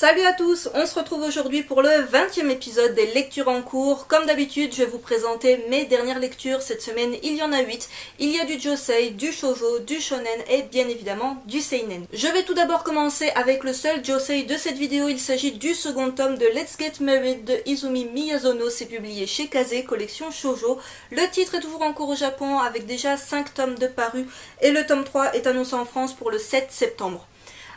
Salut à tous, on se retrouve aujourd'hui pour le 20e épisode des lectures en cours. Comme d'habitude, je vais vous présenter mes dernières lectures. Cette semaine, il y en a 8. Il y a du josei, du shoujo, du shonen et bien évidemment du seinen. Je vais tout d'abord commencer avec le seul josei de cette vidéo. Il s'agit du second tome de Let's Get Married de Izumi Miyazono. C'est publié chez Kaze, collection shoujo. Le titre est toujours en cours au Japon avec déjà 5 tomes de parus et le tome 3 est annoncé en France pour le 7 septembre.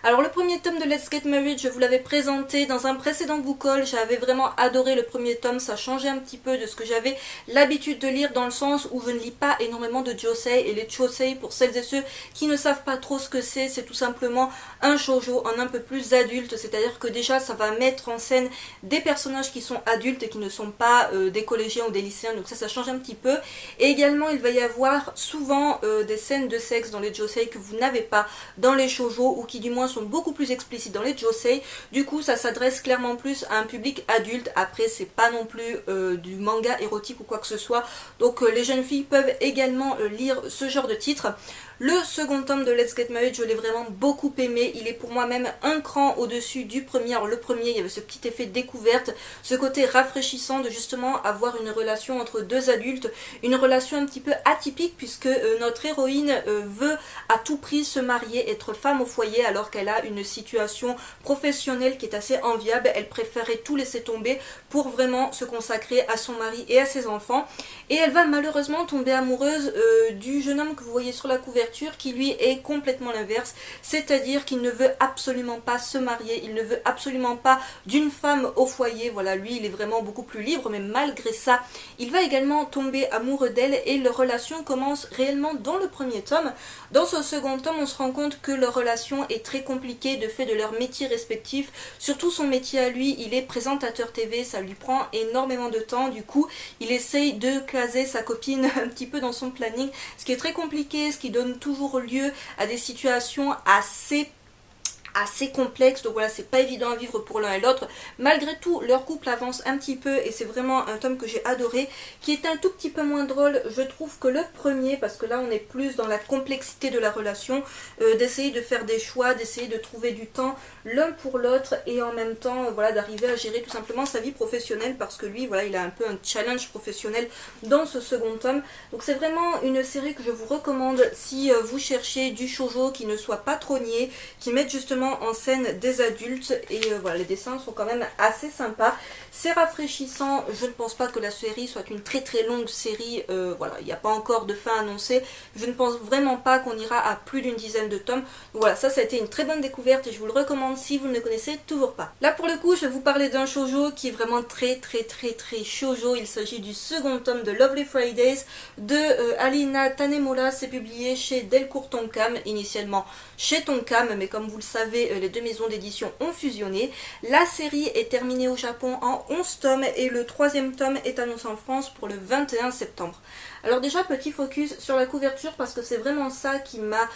Alors le premier tome de Let's Get Married, je vous l'avais présenté dans un précédent book haul, j'avais vraiment adoré le premier tome, ça changeait un petit peu de ce que j'avais l'habitude de lire dans le sens où je ne lis pas énormément de josei, et les josei, pour celles et ceux qui ne savent pas trop ce que c'est tout simplement un shoujo en un peu plus adulte, c'est-à-dire que déjà ça va mettre en scène des personnages qui sont adultes et qui ne sont pas des collégiens ou des lycéens, donc ça change un petit peu, et également il va y avoir souvent des scènes de sexe dans les josei que vous n'avez pas dans les shoujo, ou qui du moins sont beaucoup plus explicites dans les josei. Du coup ça s'adresse clairement plus à un public adulte. Après c'est pas non plus du manga érotique ou quoi que ce soit, donc les jeunes filles peuvent également lire ce genre de titre. Le second tome de Let's Get Married, je l'ai vraiment beaucoup aimé, il est pour moi même un cran au-dessus du premier. Alors le premier, il y avait ce petit effet découverte, ce côté rafraîchissant de justement avoir une relation entre deux adultes, une relation un petit peu atypique puisque notre héroïne veut à tout prix se marier, être femme au foyer alors qu'elle a une situation professionnelle qui est assez enviable. Elle préférait tout laisser tomber pour vraiment se consacrer à son mari et à ses enfants, et elle va malheureusement tomber amoureuse du jeune homme que vous voyez sur la couverture, qui lui est complètement l'inverse, c'est-à-dire qu'il ne veut absolument pas se marier, il ne veut absolument pas d'une femme au foyer. Voilà, lui il est vraiment beaucoup plus libre, mais malgré ça il va également tomber amoureux d'elle et leur relation commence réellement dans le premier tome. Dans ce second tome on se rend compte que leur relation est très compliquée de fait de leur métier respectif, surtout son métier à lui, il est présentateur TV, ça lui prend énormément de temps, du coup il essaye de caser sa copine un petit peu dans son planning, ce qui est très compliqué, ce qui donne toujours lieu à des situations assez complexe, donc voilà, c'est pas évident à vivre pour l'un et l'autre. Malgré tout, leur couple avance un petit peu et c'est vraiment un tome que j'ai adoré, qui est un tout petit peu moins drôle, je trouve, que le premier, parce que là on est plus dans la complexité de la relation, d'essayer de faire des choix, d'essayer de trouver du temps l'un pour l'autre et en même temps, voilà, d'arriver à gérer tout simplement sa vie professionnelle, parce que lui, voilà, il a un peu un challenge professionnel dans ce second tome. Donc c'est vraiment une série que je vous recommande si vous cherchez du shoujo qui ne soit pas trop niais, qui mette justement en scène des adultes, et voilà, les dessins sont quand même assez sympas, c'est rafraîchissant. Je ne pense pas que la série soit une très très longue série, voilà, il n'y a pas encore de fin annoncée, je ne pense vraiment pas qu'on ira à plus d'une dizaine de tomes. Donc voilà, ça a été une très bonne découverte et je vous le recommande si vous ne le connaissez toujours pas. Là pour le coup je vais vous parler d'un shoujo qui est vraiment très shoujo. Il s'agit du second tome de Lovely Fridays de Alina Tanemura. C'est publié chez Delcourt Tonkam, initialement chez Tonkam, mais comme vous le savez les deux maisons d'édition ont fusionné. La série est terminée au Japon en 11 tomes et le troisième tome est annoncé en France pour le 21 septembre. Alors déjà, petit focus sur la couverture parce que c'est vraiment ça qui m'a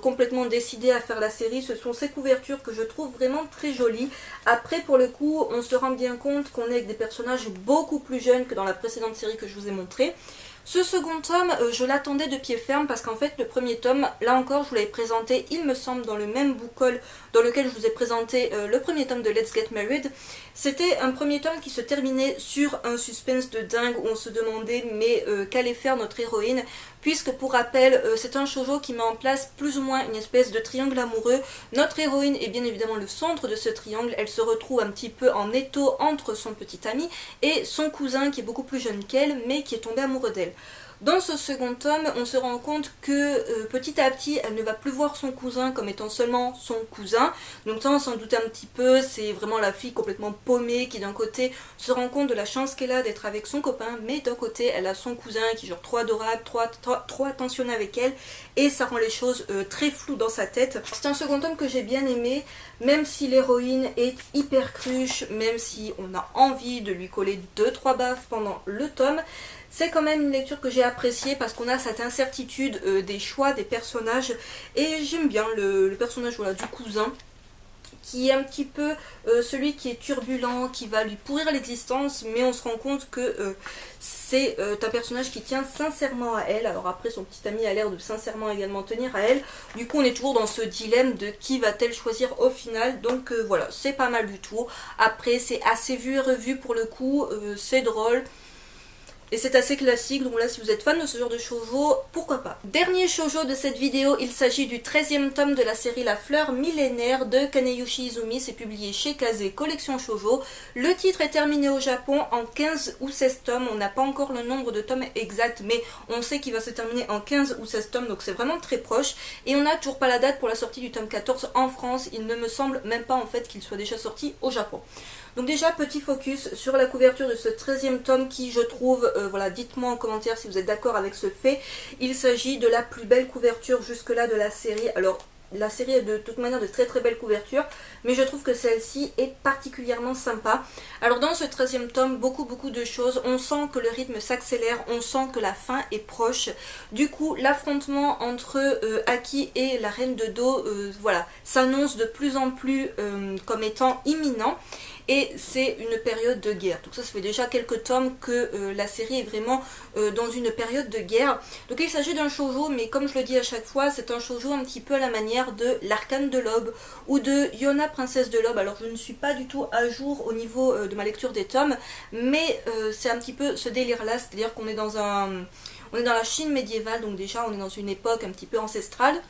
complètement décidé à faire la série. Ce sont ces couvertures que je trouve vraiment très jolies. Après, pour le coup, on se rend bien compte qu'on est avec des personnages beaucoup plus jeunes que dans la précédente série que je vous ai montrée. Ce second tome, je l'attendais de pied ferme parce qu'en fait le premier tome, là encore je vous l'avais présenté, il me semble, dans le même book haul dans lequel je vous ai présenté le premier tome de Let's Get Married. C'était un premier tome qui se terminait sur un suspense de dingue où on se demandait mais qu'allait faire notre héroïne, puisque pour rappel c'est un shoujo qui met en place plus ou moins une espèce de triangle amoureux. Notre héroïne est bien évidemment le centre de ce triangle, elle se retrouve un petit peu en étau entre son petit ami et son cousin qui est beaucoup plus jeune qu'elle mais qui est tombé amoureux d'elle. Dans ce second tome, on se rend compte que petit à petit, elle ne va plus voir son cousin comme étant seulement son cousin. Donc ça, on s'en doute un petit peu, c'est vraiment la fille complètement paumée qui d'un côté se rend compte de la chance qu'elle a d'être avec son copain, mais d'un côté, elle a son cousin qui est genre trop adorable, trop attentionné avec elle, et ça rend les choses très floues dans sa tête. C'est un second tome que j'ai bien aimé, même si l'héroïne est hyper cruche, même si on a envie de lui coller 2-3 baffes pendant le tome. C'est quand même une lecture que j'ai appréciée parce qu'on a cette incertitude des choix des personnages, et j'aime bien le personnage, voilà, du cousin qui est un petit peu celui qui est turbulent, qui va lui pourrir l'existence, mais on se rend compte que c'est un personnage qui tient sincèrement à elle. Alors après, son petit ami a l'air de sincèrement également tenir à elle. Du coup, on est toujours dans ce dilemme de qui va-t-elle choisir au final. Donc voilà, c'est pas mal du tout. Après, c'est assez vu et revu pour le coup, c'est drôle. Et c'est assez classique, donc là si vous êtes fan de ce genre de shoujo, pourquoi pas. Dernier shoujo de cette vidéo, il s'agit du 13e tome de la série La Fleur Millénaire de Kaneyushi Izumi, c'est publié chez Kazé Collection Shoujo. Le titre est terminé au Japon en 15 ou 16 tomes, on n'a pas encore le nombre de tomes exact, mais on sait qu'il va se terminer en 15 ou 16 tomes, donc c'est vraiment très proche. Et on n'a toujours pas la date pour la sortie du tome 14 en France, il ne me semble même pas en fait qu'il soit déjà sorti au Japon. Donc déjà, petit focus sur la couverture de ce 13e tome qui, je trouve, voilà, dites-moi en commentaire si vous êtes d'accord avec ce fait. Il s'agit de la plus belle couverture jusque-là de la série. Alors, la série a de toute manière de très très belles couvertures, mais je trouve que celle-ci est particulièrement sympa. Alors dans ce 13e tome, beaucoup de choses, on sent que le rythme s'accélère, on sent que la fin est proche. Du coup, l'affrontement entre Aki et la Reine de Do, voilà, s'annonce de plus en plus comme étant imminent. Et c'est une période de guerre. Donc ça fait déjà quelques tomes que la série est vraiment dans une période de guerre. Donc il s'agit d'un shoujo, mais comme je le dis à chaque fois, c'est un shoujo un petit peu à la manière de l'Arcane de l'Aube ou de Yona Princesse de l'Aube. Alors je ne suis pas du tout à jour au niveau de ma lecture des tomes, mais c'est un petit peu ce délire-là, c'est-à-dire qu'on est dans on est dans la Chine médiévale, donc déjà on est dans une époque un petit peu ancestrale.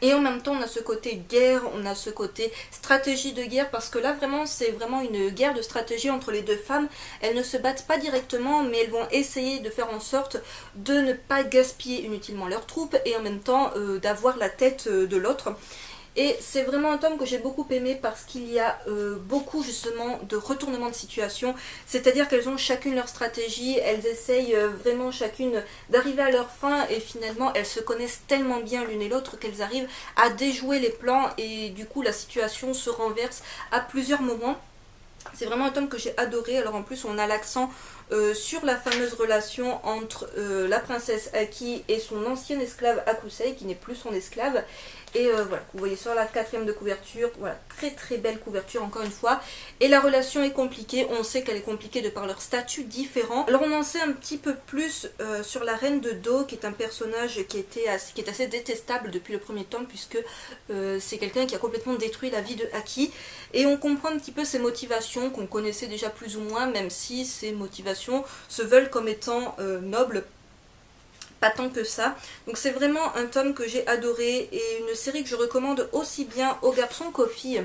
Et en même temps on a ce côté guerre, on a ce côté stratégie de guerre, parce que là vraiment c'est vraiment une guerre de stratégie entre les deux femmes. Elles ne se battent pas directement, mais elles vont essayer de faire en sorte de ne pas gaspiller inutilement leurs troupes et en même temps d'avoir la tête de l'autre. Et c'est vraiment un tome que j'ai beaucoup aimé parce qu'il y a beaucoup justement de retournements de situation, c'est-à-dire qu'elles ont chacune leur stratégie, elles essayent vraiment chacune d'arriver à leur fin et finalement elles se connaissent tellement bien l'une et l'autre qu'elles arrivent à déjouer les plans et du coup la situation se renverse à plusieurs moments. C'est vraiment un tome que j'ai adoré. Alors en plus on a l'accent sur la fameuse relation entre la princesse Aki et son ancien esclave Akusei qui n'est plus son esclave. Et voilà, vous voyez sur la 4e de couverture, voilà, très belle couverture encore une fois. Et la relation est compliquée, on sait qu'elle est compliquée de par leur statut différent. Alors on en sait un petit peu plus sur la Reine de Do, qui est un personnage qui est assez détestable depuis le premier tome, puisque c'est quelqu'un qui a complètement détruit la vie de Aki. Et on comprend un petit peu ses motivations, qu'on connaissait déjà plus ou moins, même si ces motivations se veulent comme étant nobles. Pas tant que ça. Donc c'est vraiment un tome que j'ai adoré et une série que je recommande aussi bien aux garçons qu'aux filles,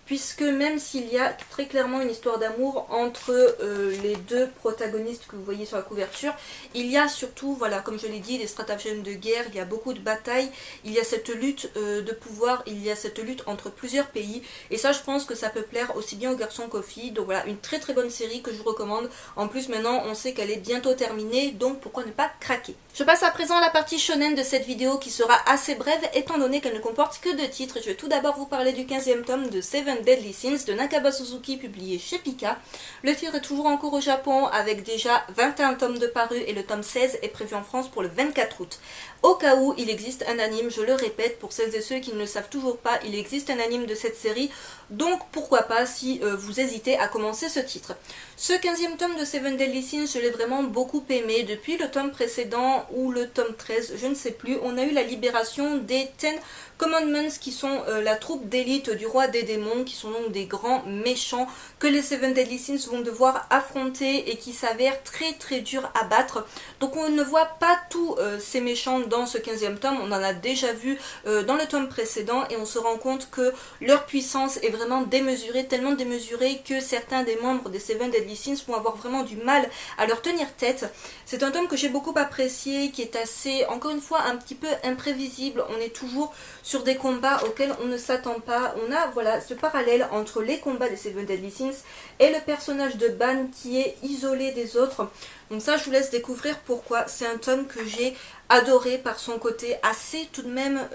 puisque même s'il y a très clairement une histoire d'amour entre les deux protagonistes que vous voyez sur la couverture, il y a surtout, voilà, comme je l'ai dit, des stratagèmes de guerre, il y a beaucoup de batailles, il y a cette lutte de pouvoir, il y a cette lutte entre plusieurs pays, et ça je pense que ça peut plaire aussi bien aux garçons qu'aux filles. Donc voilà, une très bonne série que je vous recommande. En plus maintenant on sait qu'elle est bientôt terminée, donc pourquoi ne pas craquer. Je passe à présent à la partie shonen de cette vidéo qui sera assez brève étant donné qu'elle ne comporte que 2 titres. Je vais tout d'abord vous parler du 15e tome de Seven Deadly Sins de Nakaba Suzuki publié chez Pika. Le titre est toujours en cours au Japon avec déjà 21 tomes de parus et le tome 16 est prévu en France pour le 24 août. Au cas où il existe un anime, je le répète pour celles et ceux qui ne le savent toujours pas, il existe un anime de cette série, donc pourquoi pas si vous hésitez à commencer ce titre. Ce 15e tome de Seven Deadly Sins, je l'ai vraiment beaucoup aimé. Depuis le tome précédent ou le tome 13, je ne sais plus, on a eu la libération des Ten Commandments qui sont la troupe d'élite du roi des démons, qui sont donc des grands méchants que les Seven Deadly Sins vont devoir affronter et qui s'avèrent très durs à battre. Donc on ne voit pas tous ces méchants dans ce 15e tome, on en a déjà vu dans le tome précédent et on se rend compte que leur puissance est vraiment démesurée, tellement démesurée que certains des membres des Seven Deadly Sins vont avoir vraiment du mal à leur tenir tête. C'est un tome que j'ai beaucoup apprécié, qui est assez, encore une fois, un petit peu imprévisible. On est toujours sur des combats auxquels on ne s'attend pas. On a voilà ce parallèle entre les combats des Seven Deadly Sins et le personnage de Ban qui est isolé des autres. Donc ça je vous laisse découvrir pourquoi. C'est un tome que j'ai adoré par son côté assez tout de même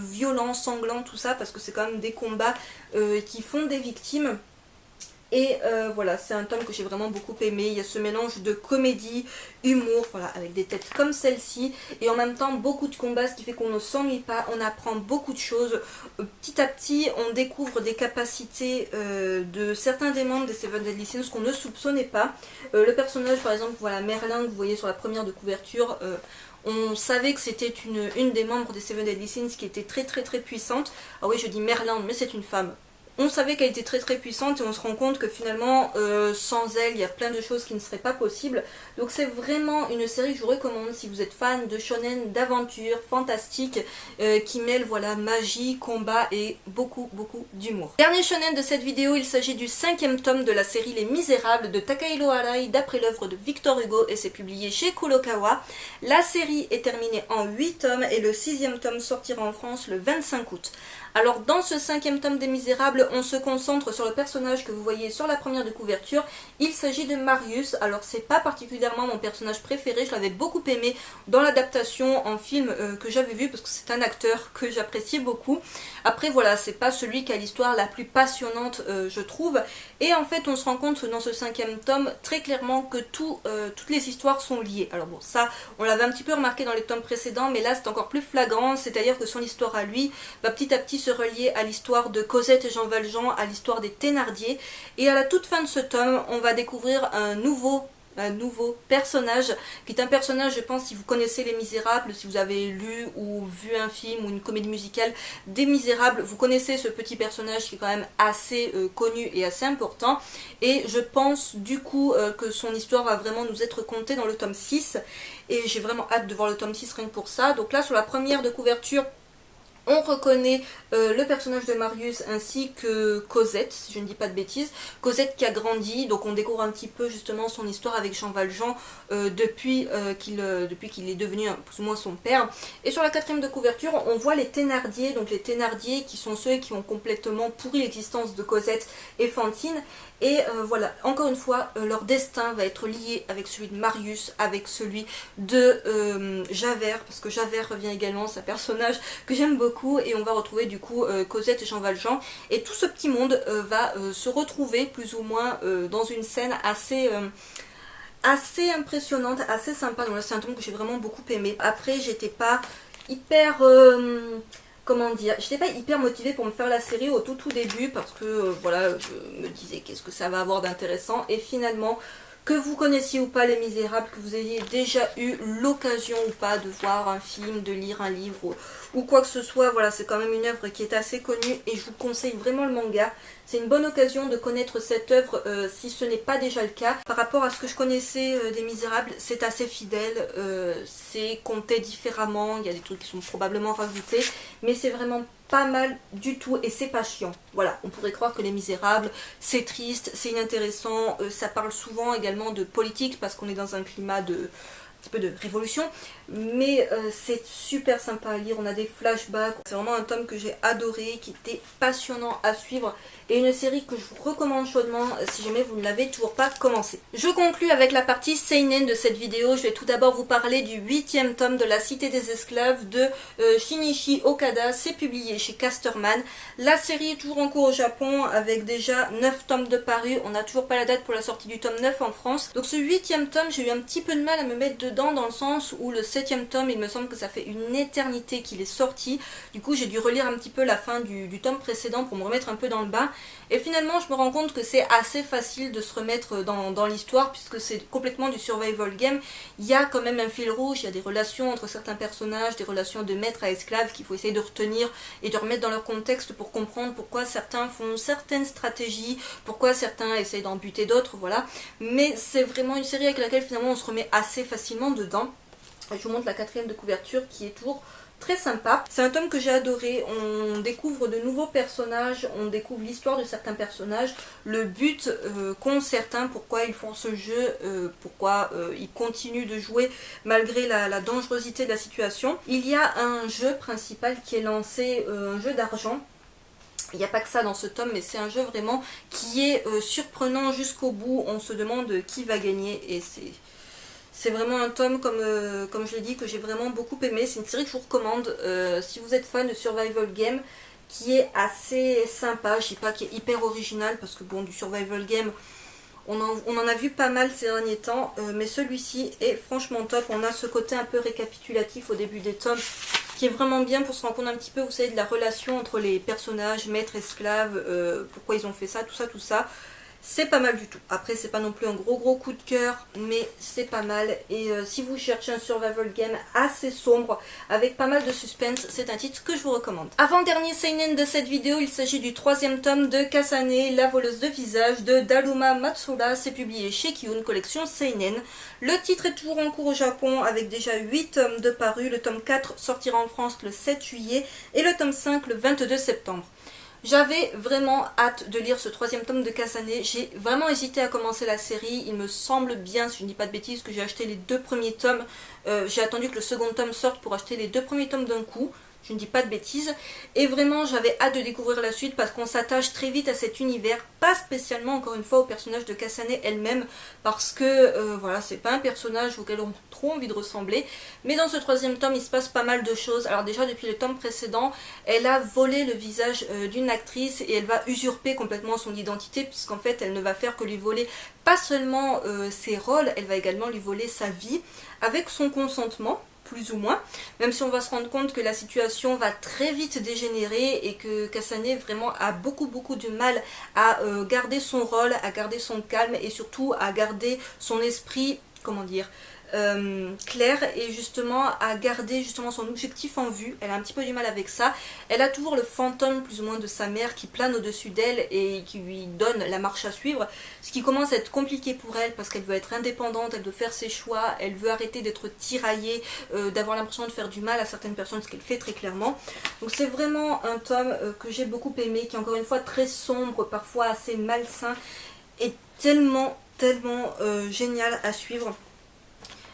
violent, sanglant, tout ça, parce que c'est quand même des combats qui font des victimes. Et voilà, c'est un tome que j'ai vraiment beaucoup aimé. Il y a ce mélange de comédie, humour, voilà, avec des têtes comme celle-ci, et en même temps beaucoup de combats, ce qui fait qu'on ne s'ennuie pas, on apprend beaucoup de choses. Petit à petit, on découvre des capacités de certains des membres des Seven Deadly Sins qu'on ne soupçonnait pas. Le personnage, par exemple, voilà, Merlin, que vous voyez sur la première de couverture, on savait que c'était une des membres des Seven Deadly Sins qui était très très très puissante. Ah oui, je dis Merlin, mais c'est une femme. On savait qu'elle était très très puissante et on se rend compte que finalement sans elle il y a plein de choses qui ne seraient pas possibles. Donc c'est vraiment une série que je vous recommande si vous êtes fan de shonen, d'aventure, fantastique, qui mêle voilà magie, combat et beaucoup d'humour. Dernier shonen de cette vidéo, il s'agit du 5e tome de la série Les Misérables de Takahiro Arai d'après l'œuvre de Victor Hugo et c'est publié chez Kurokawa. La série est terminée en 8 tomes et le 6e tome sortira en France le 25 août. Alors dans ce 5e tome des Misérables, on se concentre sur le personnage que vous voyez sur la première de couverture. Il s'agit de Marius. Alors c'est pas particulièrement mon personnage préféré, je l'avais beaucoup aimé dans l'adaptation en film que j'avais vu parce que c'est un acteur que j'appréciais beaucoup. Après voilà, c'est pas celui qui a l'histoire la plus passionnante je trouve. Et en fait on se rend compte dans ce 5e tome très clairement que toutes les histoires sont liées. Alors bon, ça on l'avait un petit peu remarqué dans les tomes précédents, mais là c'est encore plus flagrant, c'est-à-dire que son histoire à lui va petit à petit se relier à l'histoire de Cosette et Jean Valjean, à l'histoire des Thénardier, et à la toute fin de ce tome on va découvrir un nouveau personnage, qui est un personnage, je pense, si vous connaissez Les Misérables, si vous avez lu ou vu un film ou une comédie musicale des Misérables, vous connaissez ce petit personnage qui est quand même assez connu et assez important, et je pense du coup que son histoire va vraiment nous être contée dans le tome 6, et j'ai vraiment hâte de voir le tome 6 rien que pour ça. Donc là sur la première de couverture, on reconnaît le personnage de Marius ainsi que Cosette, si je ne dis pas de bêtises. Cosette qui a grandi, donc on découvre un petit peu justement son histoire avec Jean Valjean depuis qu'il est devenu plus ou moins son père. Et sur la 4e de couverture, on voit les Thénardier, donc les Thénardier qui sont ceux qui ont complètement pourri l'existence de Cosette et Fantine. Et voilà, encore une fois, leur destin va être lié avec celui de Marius, avec celui de Javert, parce que Javert revient également, c'est un personnage que j'aime beaucoup, et on va retrouver du coup Cosette et Jean Valjean, et tout ce petit monde va se retrouver plus ou moins dans une scène assez impressionnante, assez sympa. Donc là c'est un tome que j'ai vraiment beaucoup aimé. Après j'étais pas hyper... comment dire, j'étais pas hyper motivée pour me faire la série au tout début parce que voilà, je me disais qu'est-ce que ça va avoir d'intéressant, et finalement, que vous connaissiez ou pas Les Misérables, que vous ayez déjà eu l'occasion ou pas de voir un film, de lire un livre ou quoi que ce soit, voilà, c'est quand même une œuvre qui est assez connue et je vous conseille vraiment le manga. C'est une bonne occasion de connaître cette œuvre si ce n'est pas déjà le cas. Par rapport à ce que je connaissais des Misérables, c'est assez fidèle, c'est compté différemment, il y a des trucs qui sont probablement rajoutés, mais c'est vraiment pas mal du tout et c'est pas chiant. Voilà, on pourrait croire que Les Misérables, c'est triste, c'est inintéressant, ça parle souvent également de politique parce qu'on est dans un climat de... un petit peu de révolution, mais c'est super sympa à lire, on a des flashbacks, c'est vraiment un tome que j'ai adoré, qui était passionnant à suivre, et une série que je vous recommande chaudement si jamais vous ne l'avez toujours pas commencé. Je conclue avec la partie seinen de cette vidéo. Je vais tout d'abord vous parler du 8e tome de La Cité des Esclaves de Shinichi Okada, c'est publié chez Casterman. La série est toujours en cours au Japon avec déjà 9 tomes de parus, on n'a toujours pas la date pour la sortie du tome 9 en France. Donc ce 8e tome, j'ai eu un petit peu de mal à me mettre dedans dans le sens où le 7e tome, il me semble que ça fait une éternité qu'il est sorti. Du coup j'ai dû relire un petit peu la fin du tome précédent pour me remettre un peu dans le bain. Et finalement je me rends compte que c'est assez facile de se remettre dans l'histoire puisque c'est complètement du survival game. Il y a quand même un fil rouge, il y a des relations entre certains personnages, des relations de maître à esclave qu'il faut essayer de retenir et de remettre dans leur contexte pour comprendre pourquoi certains font certaines stratégies, pourquoi certains essayent d'en buter d'autres, voilà. Mais c'est vraiment une série avec laquelle finalement on se remet assez facilement dedans. Je vous montre la 4e de couverture qui est toujours très sympa. C'est un tome que j'ai adoré, on découvre de nouveaux personnages, on découvre l'histoire de certains personnages, le but qu'ont certains, pourquoi ils font ce jeu, pourquoi ils continuent de jouer malgré la dangerosité de la situation. Il y a un jeu principal qui est lancé, un jeu d'argent. Il n'y a pas que ça dans ce tome, mais c'est un jeu vraiment qui est surprenant jusqu'au bout, on se demande qui va gagner et c'est vraiment un tome, comme je l'ai dit, que j'ai vraiment beaucoup aimé. C'est une série que je vous recommande si vous êtes fan de survival game. qui est assez sympa. Je dis pas qu'il est hyper original parce que bon, du survival game, on en a vu pas mal ces derniers temps, mais celui-ci est franchement top. On a ce côté un peu récapitulatif au début des tomes qui est vraiment bien pour se rendre compte un petit peu, vous savez, de la relation entre les personnages, maîtres, esclaves, pourquoi ils ont fait ça, tout ça, tout ça. C'est pas mal du tout. Après, c'est pas non plus un gros coup de cœur, mais c'est pas mal. Et si vous cherchez un survival game assez sombre, avec pas mal de suspense, c'est un titre que je vous recommande. Avant-dernier seinen de cette vidéo, il s'agit du 3e tome de Kasane, la voleuse de visage de Daruma Matsuura. C'est publié chez Kiun, collection seinen. Le titre est toujours en cours au Japon, avec déjà 8 tomes de parus. Le tome 4 sortira en France le 7 juillet et le tome 5 le 22 septembre. J'avais vraiment hâte de lire ce 3e tome de Kasane. J'ai vraiment hésité à commencer la série. Il me semble bien, si je ne dis pas de bêtises, que j'ai acheté les 2 premiers tomes. J'ai attendu que le second tome sorte pour acheter les 2 premiers tomes d'un coup. Je ne dis pas de bêtises. Et vraiment, j'avais hâte de découvrir la suite parce qu'on s'attache très vite à cet univers. Pas spécialement, encore une fois, au personnage de Kasane elle-même. Parce que, voilà, c'est pas un personnage auquel on a trop envie de ressembler. Mais dans ce 3e tome, il se passe pas mal de choses. Alors déjà, depuis le tome précédent, elle a volé le visage d'une actrice et elle va usurper complètement son identité. Puisqu'en fait, elle ne va faire que lui voler pas seulement ses rôles, elle va également lui voler sa vie avec son consentement. Plus ou moins, même si on va se rendre compte que la situation va très vite dégénérer et que Kasane vraiment a beaucoup de mal à garder son rôle, à garder son calme et surtout à garder son esprit, comment dire, clair et justement à garder justement son objectif en vue. Elle a un petit peu du mal avec ça. Elle a toujours le fantôme plus ou moins de sa mère qui plane au-dessus d'elle et qui lui donne la marche à suivre, ce qui commence à être compliqué pour elle parce qu'elle veut être indépendante, elle veut faire ses choix, elle veut arrêter d'être tiraillée, d'avoir l'impression de faire du mal à certaines personnes, ce qu'elle fait très clairement. Donc c'est vraiment un tome que j'ai beaucoup aimé, qui est encore une fois très sombre, parfois assez malsain et tellement génial à suivre.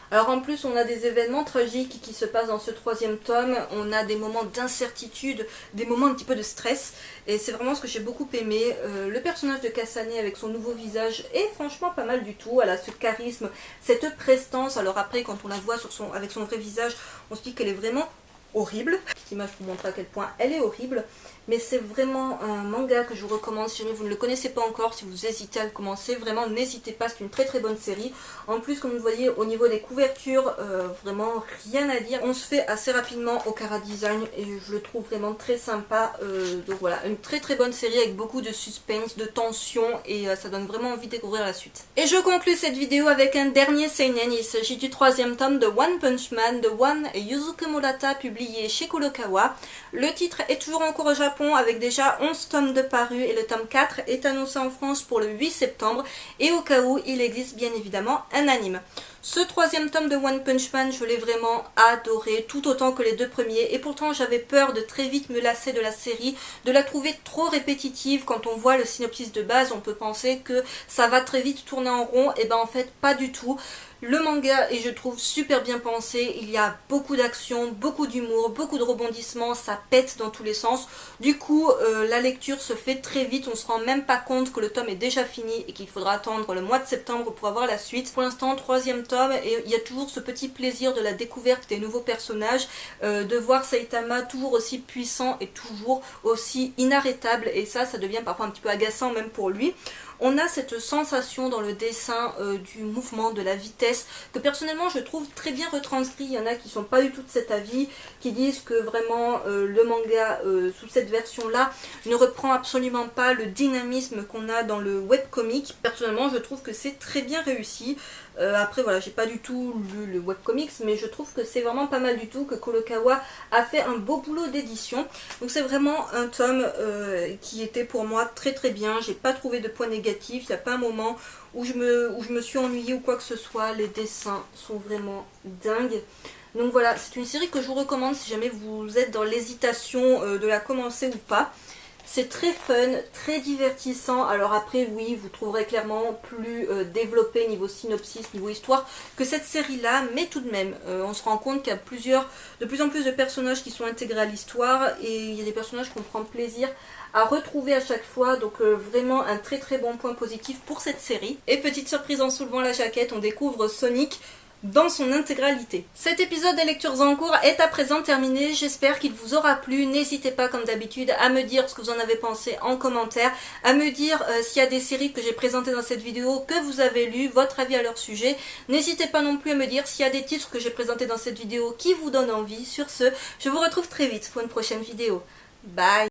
Alors en plus on a des événements tragiques qui se passent dans ce 3e tome, on a des moments d'incertitude, des moments un petit peu de stress, et c'est vraiment ce que j'ai beaucoup aimé. Le personnage de Kasane avec son nouveau visage est franchement pas mal du tout, elle a ce charisme, cette prestance. Alors après quand on la voit avec son vrai visage, on se dit qu'elle est vraiment horrible. Cette image vous montre à quel point elle est horrible. Mais c'est vraiment un manga que je vous recommande si jamais vous ne le connaissez pas encore, si vous hésitez à le commencer, vraiment n'hésitez pas, c'est une très bonne série. En plus, comme vous voyez, au niveau des couvertures, vraiment rien à dire. On se fait assez rapidement au Kara Design et je le trouve vraiment très sympa. Donc voilà, une très bonne série avec beaucoup de suspense, de tension et ça donne vraiment envie de découvrir la suite. Et je conclue cette vidéo avec un dernier seinen, il s'agit du 3e tome de One Punch Man de One Yuzuki Murata, publié chez Kurokawa. Le titre est toujours en cours au Japon avec déjà 11 tomes de parus et le tome 4 est annoncé en France pour le 8 septembre et au cas où il existe bien évidemment un anime. Ce 3e tome de One Punch Man, je l'ai vraiment adoré, tout autant que les 2 premiers, et pourtant j'avais peur de très vite me lasser de la série, de la trouver trop répétitive. Quand on voit le synopsis de base, on peut penser que ça va très vite tourner en rond, et ben en fait pas du tout. Le manga est, je trouve, super bien pensé, il y a beaucoup d'action, beaucoup d'humour, beaucoup de rebondissements, ça pète dans tous les sens. Du coup, la lecture se fait très vite, on se rend même pas compte que le tome est déjà fini et qu'il faudra attendre le mois de septembre pour avoir la suite. Pour l'instant, 3e tome, et il y a toujours ce petit plaisir de la découverte des nouveaux personnages, de voir Saitama toujours aussi puissant et toujours aussi inarrêtable, et ça devient parfois un petit peu agaçant même pour lui. On a cette sensation dans le dessin du mouvement, de la vitesse, que personnellement je trouve très bien retranscrit. Il y en a qui sont pas du tout de cet avis, qui disent que vraiment le manga sous cette version-là ne reprend absolument pas le dynamisme qu'on a dans le webcomic. Personnellement je trouve que c'est très bien réussi. Après voilà, j'ai pas du tout lu le webcomics, mais je trouve que c'est vraiment pas mal du tout, que Kurokawa a fait un beau boulot d'édition. Donc c'est vraiment un tome qui était pour moi très bien. J'ai pas trouvé de points négatifs, il n'y a pas un moment où je me suis ennuyée ou quoi que ce soit. Les dessins sont vraiment dingues. Donc voilà, c'est une série que je vous recommande si jamais vous êtes dans l'hésitation de la commencer ou pas. C'est très fun, très divertissant. Alors après, oui, vous trouverez clairement plus développé niveau synopsis, niveau histoire que cette série-là. Mais tout de même, on se rend compte qu'il y a de plus en plus de personnages qui sont intégrés à l'histoire. Et il y a des personnages qu'on prend plaisir à retrouver à chaque fois. Donc vraiment un très bon point positif pour cette série. Et petite surprise en soulevant la jaquette, on découvre Sonic. dans son intégralité. Cet épisode des lectures en cours est à présent terminé, j'espère qu'il vous aura plu. N'hésitez pas comme d'habitude à me dire ce que vous en avez pensé en commentaire, à me dire s'il y a des séries que j'ai présentées dans cette vidéo que vous avez lues, votre avis à leur sujet. N'hésitez pas non plus à me dire s'il y a des titres que j'ai présentés dans cette vidéo qui vous donnent envie. Sur ce, je vous retrouve très vite pour une prochaine vidéo. Bye!